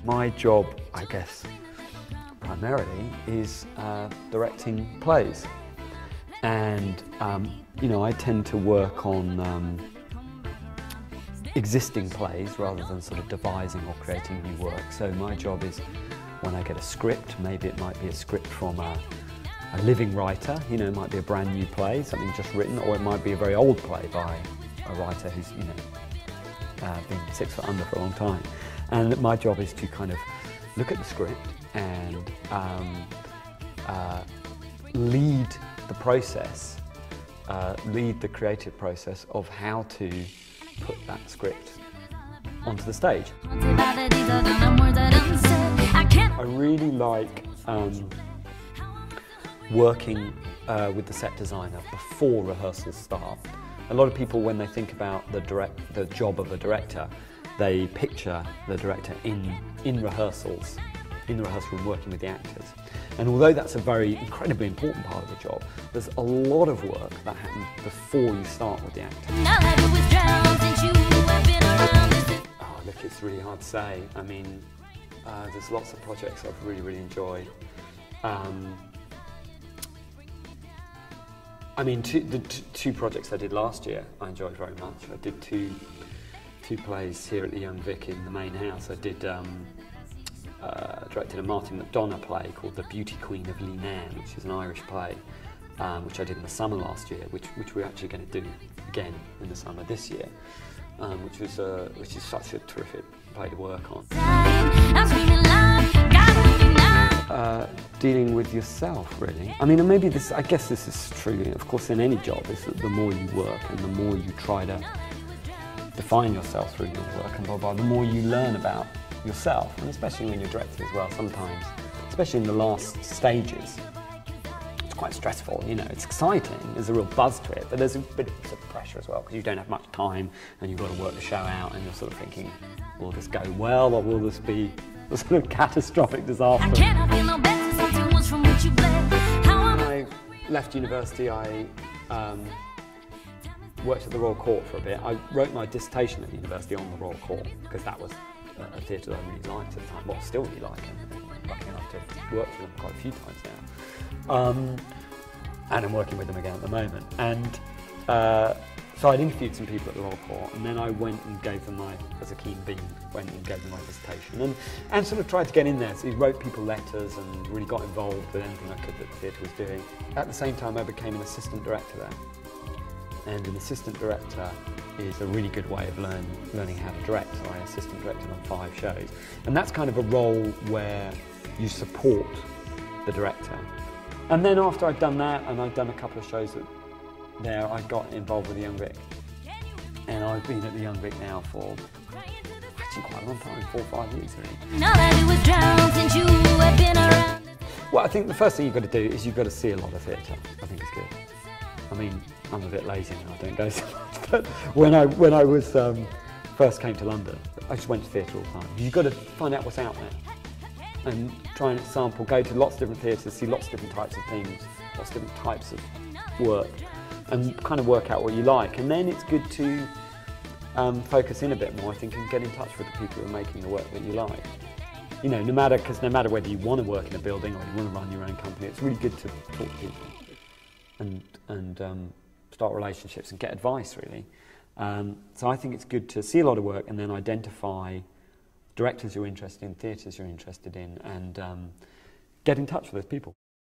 My job, I guess, primarily is directing plays, and you know, I tend to work on existing plays rather than sort of devising or creating new work. So my job is, when I get a script, maybe it might be a script from a living writer, you know, it might be a brand new play, something just written, or it might be a very old play by a writer who's, you know, been 6 foot under for a long time. And my job is to kind of look at the script and lead the process, lead the creative process of how to put that script onto the stage. I really like working with the set designer before rehearsals start. A lot of people, when they think about the job of a director, they picture the director in rehearsals, in the rehearsal room working with the actors. And although that's a very incredibly important part of the job, there's a lot of work that happens before you start with the actors. Oh, look, it's really hard to say. I mean, there's lots of projects I've really enjoyed. I mean, the two projects I did last year I enjoyed very much. I did two plays here at the Young Vic in the main house. I did directed a Martin McDonagh play called The Beauty Queen of Leenane, which is an Irish play, which I did in the summer last year, which we're actually going to do again in the summer this year, which is such a terrific play to work on. Dealing with yourself, really. I mean, and maybe this, I guess this is true, of course, in any job, is that the more you work and the more you try to define yourself through your work, and blah, blah, the more you learn about yourself, and especially when you're directing as well sometimes, especially in the last stages. It's quite stressful, you know, it's exciting, there's a real buzz to it, but there's a bit of pressure as well, because you don't have much time and you've got to work the show out, and you're sort of thinking, will this go well, or will this be a sort of catastrophic disaster? When I left university, I worked at the Royal Court for a bit. I wrote my dissertation at the university on the Royal Court, because that was a theatre that I really liked at the time. Well, I still really like it. I'm lucky enough to have worked with them quite a few times now. And I'm working with them again at the moment. And so I'd interviewed some people at the Royal Court, and then I went and gave them as a keen bean, went and gave them my dissertation, and sort of tried to get in there. So he wrote people letters and really got involved with anything I could that the theatre was doing. At the same time, I became an assistant director there. And an assistant director is a really good way of learning how to direct. So I assistant directed on 5 shows. And that's kind of a role where you support the director. And then after I'd done that, and I'd done a couple of shows there, I got involved with the Young Vic. And I've been at the Young Vic now for actually quite a long time, 4 or 5 years really. Well, I think the first thing you've got to do is you've got to see a lot of theatre. I think it's good. I mean, I'm a bit lazy now, I don't go so much, but when I was first came to London, I just went to theatre all the time. You've got to find out what's out there and try and sample, go to lots of different theatres, see lots of different types of things, lots of different types of work, and kind of work out what you like. And then it's good to focus in a bit more, I think, and get in touch with the people who are making the work that you like. You know, no matter whether you want to work in a building or you want to run your own company, it's really good to talk to people and start relationships and get advice, really. So I think it's good to see a lot of work and then identify directors you're interested in, theatres you're interested in, and get in touch with those people.